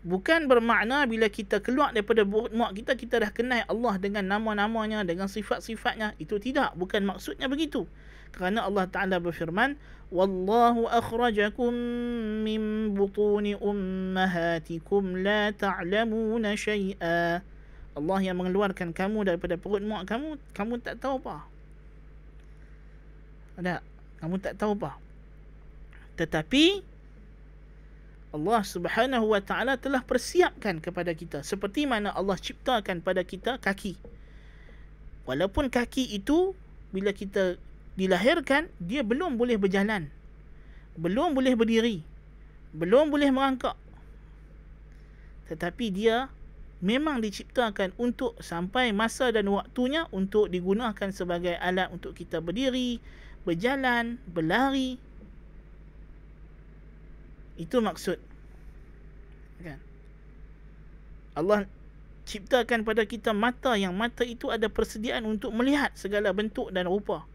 Speaker 1: Bukan bermakna bila kita keluar daripada perut mak kita, kita dah kenal Allah dengan nama-namanya, dengan sifat-sifatnya. Itu tidak, bukan maksudnya begitu. Kerana Allah Ta'ala berfirman, Wallahu akhrajakum min butuni ummahatikum la ta'lamuna syai'a. Allah yang mengeluarkan kamu daripada perut mak kamu, kamu tak tahu apa. Ada, kamu tak tahu apa. Tetapi Allah Subhanahu wa ta'ala telah persiapkan kepada kita, seperti mana Allah ciptakan pada kita kaki. Walaupun kaki itu bila kita dilahirkan, dia belum boleh berjalan, belum boleh berdiri, belum boleh merangkak, tetapi dia memang diciptakan untuk sampai masa dan waktunya untuk digunakan sebagai alat untuk kita berdiri, berjalan, berlari. Itu maksud, kan? Allah ciptakan pada kita mata, yang mata itu ada persediaan untuk melihat segala bentuk dan rupa.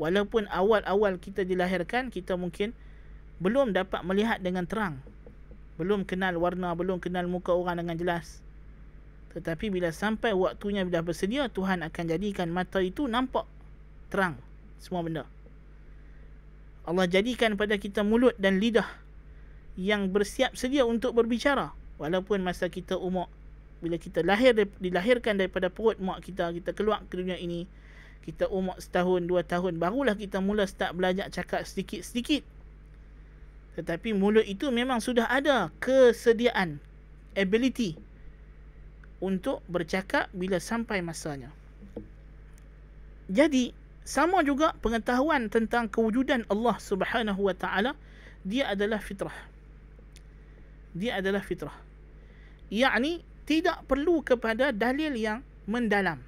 Speaker 1: Walaupun awal-awal kita dilahirkan, kita mungkin belum dapat melihat dengan terang, belum kenal warna, belum kenal muka orang dengan jelas. Tetapi bila sampai waktunya dah bersedia, Tuhan akan jadikan mata itu nampak terang semua benda. Allah jadikan pada kita mulut dan lidah yang bersiap sedia untuk berbicara. Walaupun masa kita umur, bila kita dilahirkan daripada perut mak kita, kita keluar ke dunia ini, kita umur 1 tahun, 2 tahun, barulah kita mula start belajar cakap sedikit-sedikit. Tetapi mulut itu memang sudah ada kesediaan, ability untuk bercakap bila sampai masanya. Jadi sama juga pengetahuan tentang kewujudan Allah Subhanahu wa ta'ala, dia adalah fitrah. Dia adalah fitrah. Yakni tidak perlu kepada dalil yang mendalam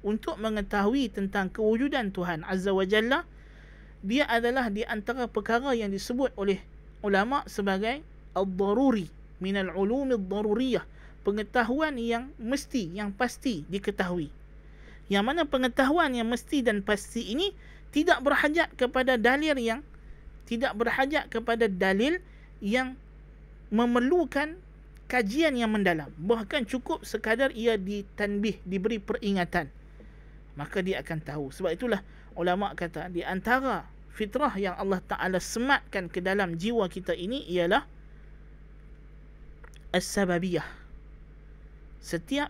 Speaker 1: untuk mengetahui tentang kewujudan Tuhan Azza wa Jalla. Dia adalah di antara perkara yang disebut oleh ulama sebagai ad-daruri minal ulum ad-daruriyah, pengetahuan yang mesti, yang pasti diketahui. Yang mana pengetahuan yang mesti dan pasti ini tidak berhajat kepada dalil yang memerlukan kajian yang mendalam. Bahkan cukup sekadar ia ditanbih, diberi peringatan, maka dia akan tahu. Sebab itulah ulama kata di antara fitrah yang Allah Ta'ala sematkan ke dalam jiwa kita ini ialah as-sababiyah. Setiap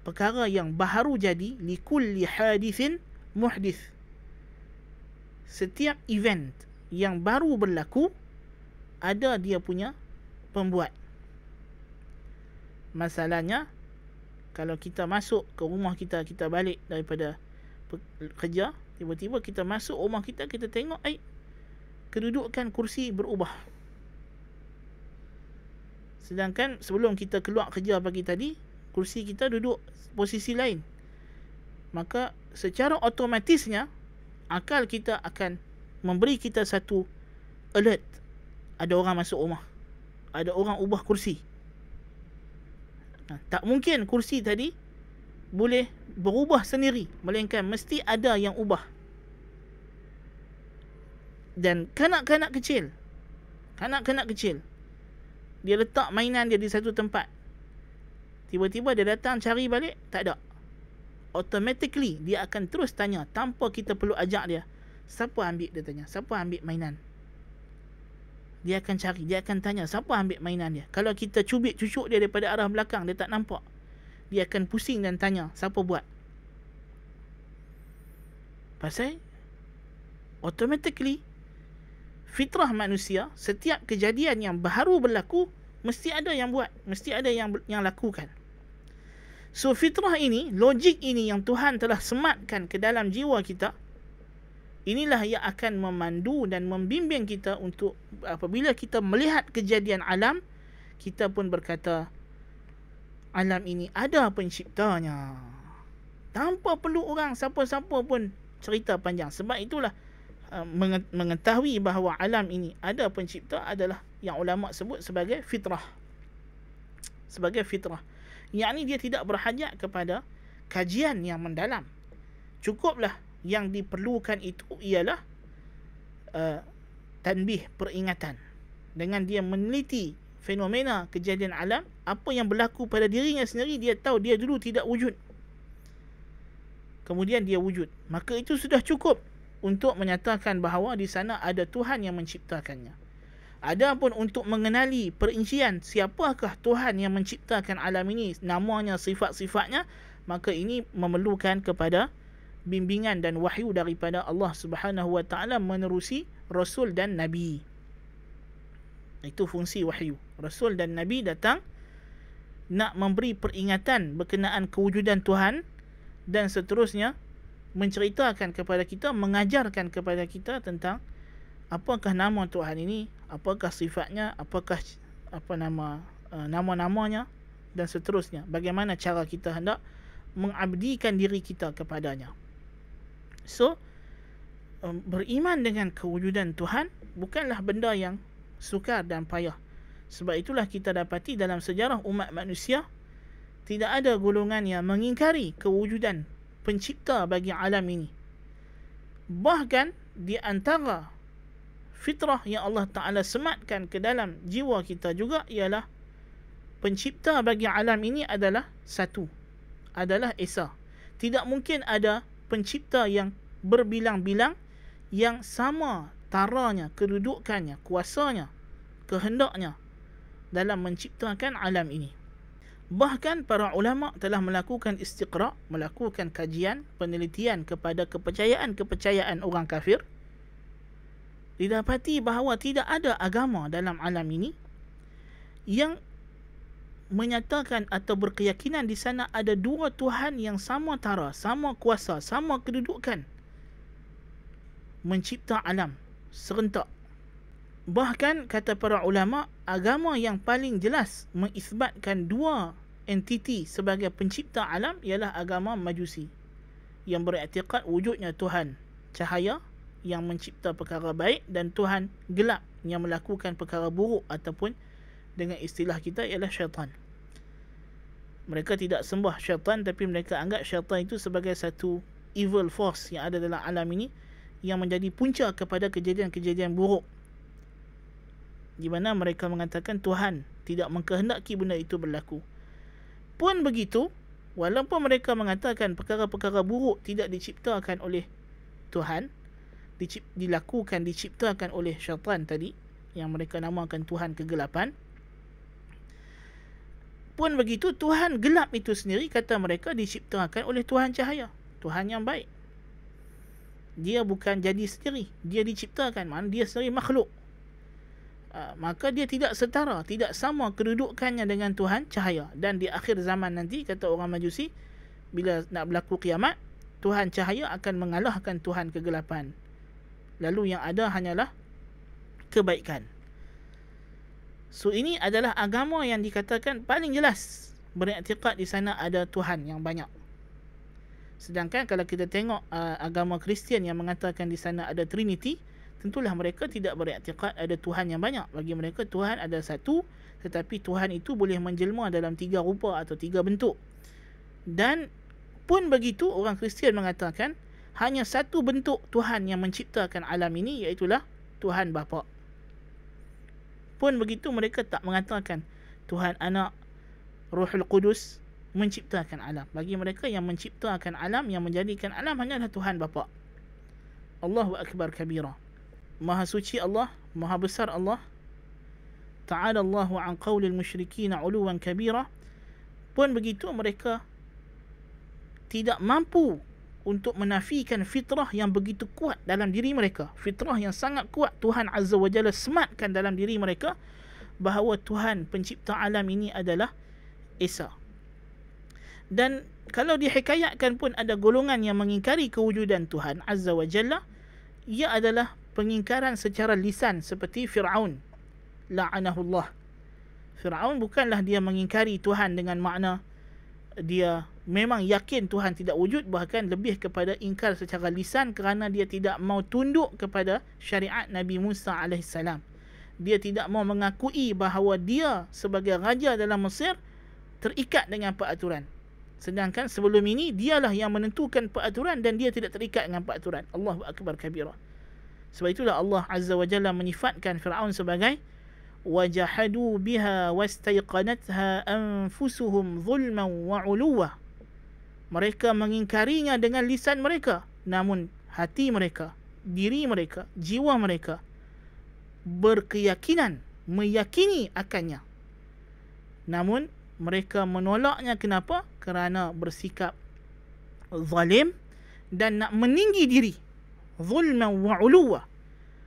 Speaker 1: perkara yang baharu jadi, likulli hadithin muhdith. Setiap event yang baru berlaku ada dia punya pembuat. Masalahnya, kalau kita masuk ke rumah kita, kita balik daripada kerja, tiba-tiba kita masuk rumah kita, kita tengok kedudukan kursi berubah. Sedangkan sebelum kita keluar kerja pagi tadi, kursi kita duduk posisi lain. Maka secara otomatisnya akal kita akan memberi kita satu alert. Ada orang masuk rumah, ada orang ubah kursi. Tak mungkin kursi tadi boleh berubah sendiri, melainkan mesti ada yang ubah. Dan kanak-kanak kecil, dia letak mainan dia di satu tempat, tiba-tiba dia datang cari balik, tak ada. Automatically dia akan terus tanya, tanpa kita perlu ajak dia, siapa ambil, dia tanya, siapa ambil mainan. Dia akan cari, dia akan tanya, siapa ambil mainan dia. Kalau kita cubit cucuk dia daripada arah belakang, dia tak nampak, dia akan pusing dan tanya, siapa buat. Pasal automatically fitrah manusia, setiap kejadian yang baru berlaku mesti ada yang buat, mesti ada yang lakukan. So fitrah ini, logik ini yang Tuhan telah sematkan ke dalam jiwa kita, inilah yang akan memandu dan membimbing kita untuk apabila kita melihat kejadian alam, kita pun berkata, alam ini ada penciptanya, tanpa perlu orang siapa-siapa pun cerita panjang. Sebab itulah mengetahui bahawa alam ini ada pencipta adalah yang ulama sebut sebagai fitrah. Sebagai fitrah, yakni dia tidak berhajat kepada kajian yang mendalam. Cukuplah yang diperlukan itu ialah tanbih, peringatan. Dengan dia meneliti fenomena kejadian alam, apa yang berlaku pada dirinya sendiri, dia tahu dia dulu tidak wujud, kemudian dia wujud. Maka itu sudah cukup untuk menyatakan bahawa di sana ada Tuhan yang menciptakannya. Adapun untuk mengenali perincian siapakah Tuhan yang menciptakan alam ini, namanya, sifat-sifatnya, maka ini memerlukan kepada bimbingan dan wahyu daripada Allah Subhanahu wa ta'ala menerusi Rasul dan Nabi. Itu fungsi wahyu. Rasul dan Nabi datang nak memberi peringatan berkenaan kewujudan Tuhan dan seterusnya menceritakan kepada kita, mengajarkan kepada kita tentang apakah nama Tuhan ini, apakah sifatnya, apakah nama-namanya dan seterusnya. Bagaimana cara kita hendak mengabdikan diri kita kepadanya. So, beriman dengan kewujudan Tuhan bukanlah benda yang sukar dan payah. Sebab itulah kita dapati dalam sejarah umat manusia tidak ada golongan yang mengingkari kewujudan pencipta bagi alam ini. Bahkan di antara fitrah yang Allah Ta'ala sematkan ke dalam jiwa kita juga ialah pencipta bagi alam ini adalah satu, adalah Esa. Tidak mungkin ada pencipta yang berbilang-bilang yang sama taranya, kedudukannya, kuasanya, kehendaknya dalam menciptakan alam ini. Bahkan para ulama telah melakukan istiqra', melakukan kajian, penelitian kepada kepercayaan-kepercayaan orang kafir. Didapati bahawa tidak ada agama dalam alam ini yang menyatakan atau berkeyakinan di sana ada dua Tuhan yang sama tara, sama kuasa, sama kedudukan mencipta alam serentak. Bahkan kata para ulama, agama yang paling jelas mengisbatkan dua entiti sebagai pencipta alam ialah agama Majusi yang beriktikad wujudnya Tuhan cahaya yang mencipta perkara baik dan Tuhan gelap yang melakukan perkara buruk, ataupun dengan istilah kita ialah syaitan. Mereka tidak sembah syaitan, tapi mereka anggap syaitan itu sebagai satu evil force yang ada dalam alam ini yang menjadi punca kepada kejadian-kejadian buruk, di mana mereka mengatakan Tuhan tidak mengkehendaki benda itu berlaku. Pun begitu, walaupun mereka mengatakan perkara-perkara buruk tidak diciptakan oleh Tuhan, diciptakan oleh syaitan tadi, yang mereka namakan Tuhan kegelapan. Pun begitu, Tuhan gelap itu sendiri, kata mereka, diciptakan oleh Tuhan cahaya, Tuhan yang baik. Dia bukan jadi sendiri, dia diciptakan, maknanya dia sendiri makhluk. Maka dia tidak setara, tidak sama kedudukannya dengan Tuhan cahaya. Dan di akhir zaman nanti, kata orang Majusi, bila nak berlaku kiamat, Tuhan cahaya akan mengalahkan Tuhan kegelapan. Lalu yang ada hanyalah kebaikan. So ini adalah agama yang dikatakan paling jelas beriktikad di sana ada Tuhan yang banyak. Sedangkan kalau kita tengok agama Kristian yang mengatakan di sana ada Trinity, tentulah mereka tidak beriktikad ada Tuhan yang banyak. Bagi mereka Tuhan ada satu, tetapi Tuhan itu boleh menjelma dalam 3 rupa atau 3 bentuk. Dan pun begitu, orang Kristian mengatakan hanya satu bentuk Tuhan yang menciptakan alam ini, iaitulah Tuhan Bapa. Pun begitu, mereka tak mengatakan Tuhan Anak, Ruhul Qudus menciptakan alam. Bagi mereka yang menciptakan alam, yang menjadikan alam hanyalah Tuhan Bapa. Allahu Akbar kabira. Maha suci Allah, maha besar Allah. Ta'ala Allahu an qawlil musyrikin uluwan kabira. Pun begitu, mereka tidak mampu untuk menafikan fitrah yang begitu kuat dalam diri mereka. Fitrah yang sangat kuat Tuhan Azza wa Jalla sematkan dalam diri mereka, bahawa Tuhan pencipta alam ini adalah Esa. Dan kalau dihikayatkan pun ada golongan yang mengingkari kewujudan Tuhan Azza wa Jalla, ia adalah pengingkaran secara lisan, seperti Fir'aun la'anahullah. Fir'aun bukanlah dia mengingkari Tuhan dengan makna dia memang yakin Tuhan tidak wujud, bahkan lebih kepada ingkar secara lisan kerana dia tidak mau tunduk kepada syariat Nabi Musa AS. Dia tidak mau mengakui bahawa dia sebagai raja dalam Mesir terikat dengan peraturan. Sedangkan sebelum ini dialah yang menentukan peraturan dan dia tidak terikat dengan peraturan. Allahu Akbar kabira. Sebab itulah Allah Azza wa Jalla menyifatkan Fir'aun sebagai wajahadu biha wastaiqanatha anfusuhum zulman wa 'uluwa. Mereka mengingkarinya dengan lisan mereka, namun hati mereka, diri mereka, jiwa mereka berkeyakinan, meyakini akannya. Namun mereka menolaknya. Kenapa? Kerana bersikap zalim dan nak meninggi diri. Zulman wa 'uluwa.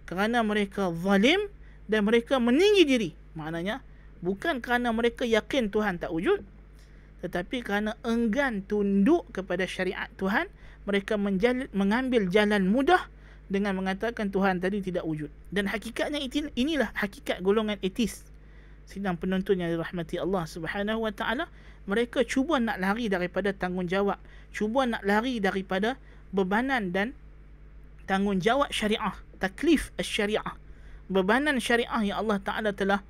Speaker 1: Kerana mereka zalim dan mereka meninggi diri. Maknanya bukan kerana mereka yakin Tuhan tak wujud, tetapi kerana enggan tunduk kepada syariat Tuhan, mereka mengambil jalan mudah dengan mengatakan Tuhan tadi tidak wujud. Dan hakikatnya inilah hakikat golongan etis. Sidang penonton yang dirahmati Allah Subhanahu wa taala, mereka cuba nak lari daripada tanggungjawab, cuba nak lari daripada bebanan dan tanggungjawab syariah, taklif syariah, bebanan syariah yang Allah Taala telah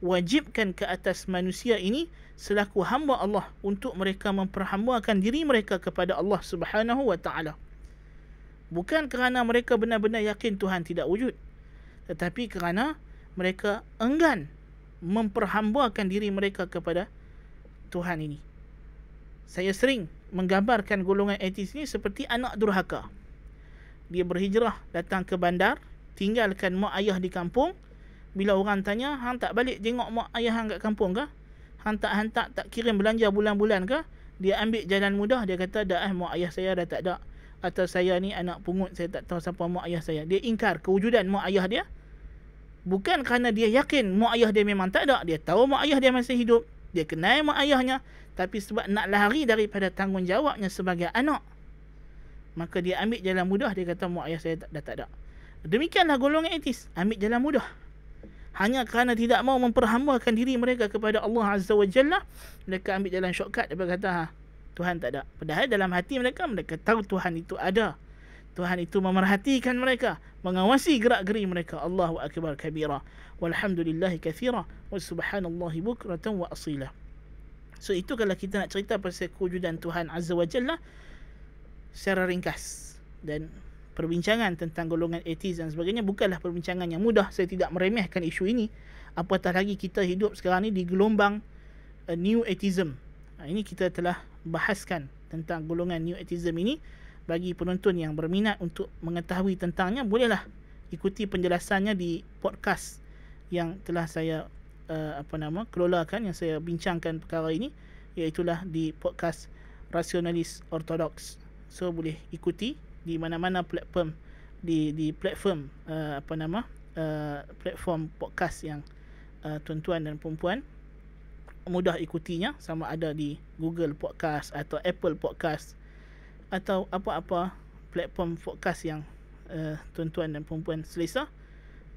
Speaker 1: wajibkan ke atas manusia ini selaku hamba Allah untuk mereka memperhambakan diri mereka kepada Allah Subhanahu wa taala. Bukan kerana mereka benar-benar yakin Tuhan tidak wujud, tetapi kerana mereka enggan memperhambakan diri mereka kepada Tuhan ini. Saya sering menggambarkan golongan etis ini seperti anak durhaka. Dia berhijrah datang ke bandar, tinggalkan mak ayah di kampung. Bila orang tanya, hang tak balik tengok mak ayah hang kat kampung ke? Hang tak kirim belanja bulan-bulan ke? Dia ambil jalan mudah, dia kata dah mak ayah saya dah tak ada. Atau saya ni anak pungut, saya tak tahu siapa mak ayah saya. Dia ingkar kewujudan mak ayah dia. Bukan kerana dia yakin mak ayah dia memang tak ada. Dia tahu mak ayah dia masih hidup. Dia kenal mak ayahnya. Tapi sebab nak lari daripada tanggungjawabnya sebagai anak, maka dia ambil jalan mudah. Dia kata mak ayah saya dah tak ada. Demikianlah golongan etis. Ambil jalan mudah. Hanya kerana tidak mau memperhambakan diri mereka kepada Allah Azza wa Jalla, mereka ambil jalan shortcut. Mereka kata Tuhan tak ada. Padahal dalam hati mereka, mereka tahu Tuhan itu ada. Tuhan itu memerhatikan mereka, mengawasi gerak-geri mereka. Allahu akbar kabira, walhamdulillahi kathira, wa subhanallahi bukratan wa asila. So itu kalau kita nak cerita pasal kewujudan Tuhan Azza wa Jalla secara ringkas. Dan perbincangan tentang golongan etis dan sebagainya bukanlah perbincangan yang mudah. Saya tidak meremehkan isu ini. Apatah lagi kita hidup sekarang ni di gelombang New Atheism. Ini kita telah bahaskan tentang golongan New Atheism ini. Bagi penonton yang berminat untuk mengetahui tentangnya, bolehlah ikuti penjelasannya di podcast yang telah saya kelolakan, yang saya bincangkan perkara ini, iaitulah di podcast Rasionalis Ortodoks. So boleh ikuti di mana-mana platform, di platform platform podcast yang tuan-tuan dan puan-puan mudah ikutinya, sama ada di Google Podcast atau Apple Podcast atau apa-apa platform podcast yang tuan-tuan dan puan-puan selesa,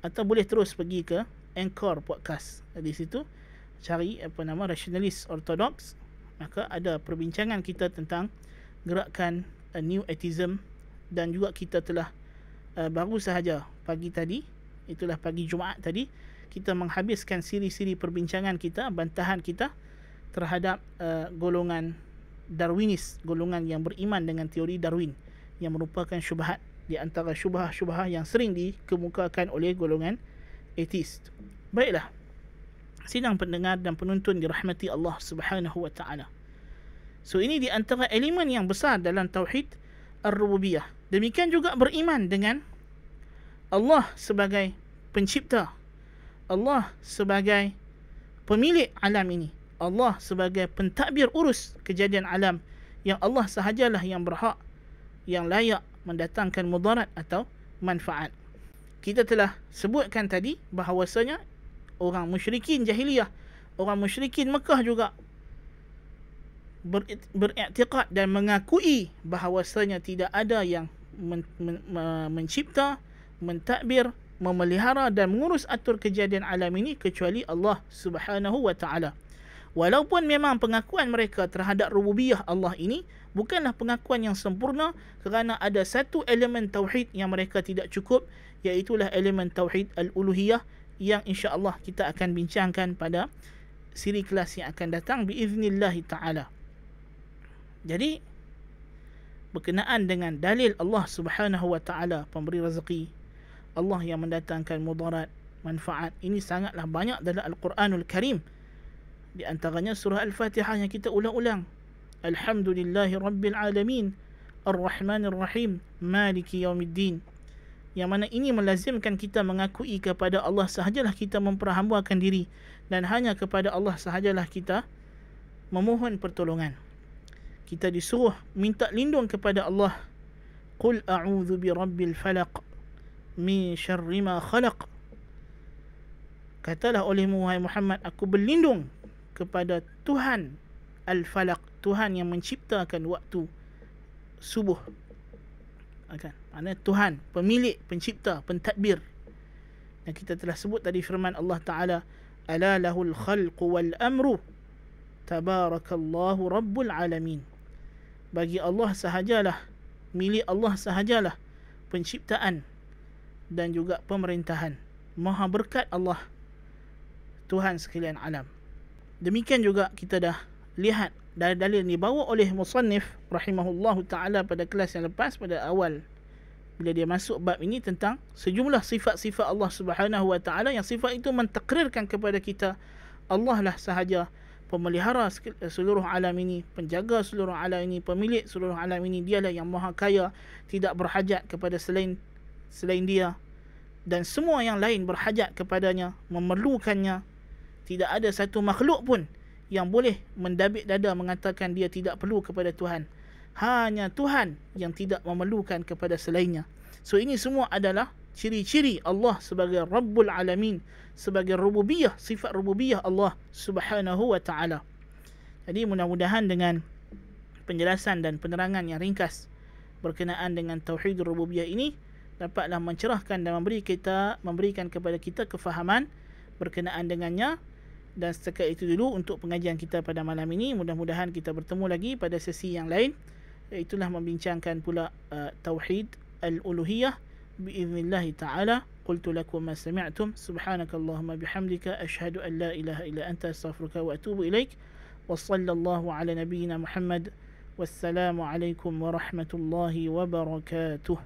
Speaker 1: atau boleh terus pergi ke Anchor Podcast. Di situ cari Rasionalis Ortodoks, maka ada perbincangan kita tentang gerakan New Atheism. Dan juga kita telah baru sahaja pagi tadi, itulah pagi Jumaat tadi, kita menghabiskan siri-siri perbincangan kita, bantahan kita terhadap golongan Darwinis, golongan yang beriman dengan teori Darwin, yang merupakan syubhat di antara syubhat-syubhat yang sering dikemukakan oleh golongan ateis. Baiklah, sidang pendengar dan penonton dirahmati Allah Subhanahu wa taala. So ini di antara elemen yang besar dalam tauhid ar-rububiyah. Demikian juga beriman dengan Allah sebagai pencipta, Allah sebagai pemilik alam ini, Allah sebagai pentadbir urus kejadian alam, yang Allah sahajalah yang berhak, yang layak mendatangkan mudarat atau manfaat. Kita telah sebutkan tadi bahawasanya orang musyrikin jahiliyah, orang musyrikin Mekah juga beriktikad dan mengakui bahawasanya tidak ada yang mencipta, mentadbir, memelihara dan mengurus atur kejadian alam ini kecuali Allah Subhanahu wa taala. Walaupun memang pengakuan mereka terhadap rububiyah Allah ini bukanlah pengakuan yang sempurna, kerana ada satu elemen tauhid yang mereka tidak cukup, iaitulah elemen tauhid al-uluhiyah, yang insya-Allah kita akan bincangkan pada siri kelas yang akan datang biiznillah taala. Jadi berkenaan dengan dalil Allah Subhanahu wa taala pemberi rezeki, Allah yang mendatangkan mudarat, manfaat, ini sangatlah banyak dalam Al-Quranul Karim. Di antaranya surah Al-Fatihah yang kita ulang-ulang. Alhamdulillahi Rabbil Alamin, Ar-Rahmanir Rahim, Maliki Yawmiddin. Yang mana ini melazimkan kita mengakui kepada Allah sahajalah kita memperhambakan diri, dan hanya kepada Allah sahajalah kita memohon pertolongan. Kita disuruh minta lindung kepada Allah. Qul a'udzu birabbil falaq min syarri ma khalaq. Katalah olehmu wahai Muhammad, aku berlindung kepada Tuhan Al-Falaq, Tuhan yang menciptakan waktu subuh. Maknanya Tuhan, pemilik, pencipta, pentadbir. Dan kita telah sebut tadi firman Allah Ta'ala, ala lahul khalqu wal amru tabarakallahu rabbul alamin. Bagi Allah sahajalah, milik Allah sahajalah penciptaan dan juga pemerintahan. Maha berkat Allah, Tuhan sekalian alam. Demikian juga kita dah lihat dalil-dalil yang dibawa oleh musannif rahimahullahu ta'ala pada kelas yang lepas, pada awal bila dia masuk bab ini tentang sejumlah sifat-sifat Allah Subhanahu wa taala yang sifat itu mentakrirkan kepada kita Allah lah sahaja pemelihara seluruh alam ini, penjaga seluruh alam ini, pemilik seluruh alam ini. Dialah yang maha kaya, tidak berhajat kepada selain dia, dan semua yang lain berhajat kepadanya, memerlukannya. Tidak ada satu makhluk pun yang boleh mendabik dada mengatakan dia tidak perlu kepada Tuhan. Hanya Tuhan yang tidak memerlukan kepada selainnya. So ini semua adalah ciri-ciri Allah sebagai Rabbul Alamin, sebagai rububiyah, sifat rububiyah Allah Subhanahu wa ta'ala. Jadi mudah-mudahan dengan penjelasan dan penerangan yang ringkas berkenaan dengan tauhid rububiyah ini dapatlah mencerahkan dan memberikan kepada kita kefahaman berkenaan dengannya. Dan setakat itu dulu untuk pengajian kita pada malam ini. Mudah-mudahan kita bertemu lagi pada sesi yang lain, iaitulah membincangkan pula tauhid al-uluhiyah biiznillah ta'ala. Qultu lakum ma sami'tum, subhanakallahumma bihamdika, ashhadu an la ilaha illa anta, astaghfiruka wa atubu ilaik. Wa sallallahu ala nabiyyina Muhammad. Wassalamu alaikum warahmatullahi wabarakatuh.